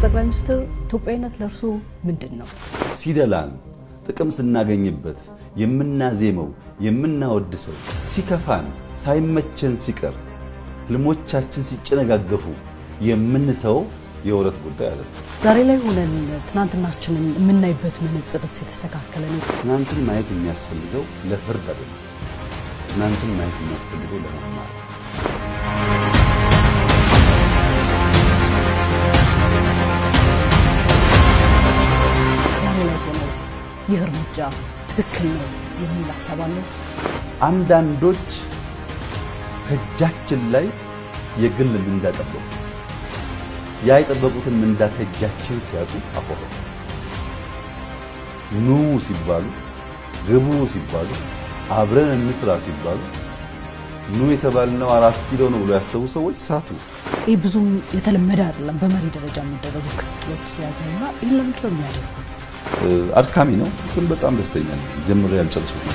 ጠቅላይ ሚኒስትር ኢትዮጵያዊነት ለርሱ ምንድነው? ሲደላን ጥቅም ስናገኝበት የምናዜመው የምናወድሰው ሲከፋን ሳይመቸን ሲቀር ህልሞቻችን ሲጨነጋገፉ የምንተው የወረት ጉዳይ አይደለም። ዛሬ ላይ ሆነን ትናንትናችንን የምናይበት መነጽርስ የተስተካከለ ነው? ትናንትን ማየት የሚያስፈልገው ለፍርድ አይደለም። ትናንትን ማየት የሚያስፈልገው ለመማር። ዛሬ ላይ ሆነው ይህ እርምጃ ትክክል ነው የሚል ሀሳብ አለው። አንዳንዶች ከእጃችን ላይ የግል ምንዳ ጠበቁ። ያ የጠበቁትን ምንዳ ከእጃችን ሲያጡ አቆረጡ። ኑ ሲባሉ፣ ግቡ ሲባሉ፣ አብረን እንስራ ሲባሉ ኑ የተባልነው 4 ኪሎ ነው ብሎ ያሰቡ ሰዎች ሳቱ። ይህ ብዙም የተለመደ አይደለም። በመሪ ደረጃ የሚደረጉ ክትሎች ሲያገኙና ይህ ለምንድን ነው የሚያደርጉት? አድካሚ ነው፣ ግን በጣም ደስተኛ ነኝ። ጀምሬ ያልጨረስኩት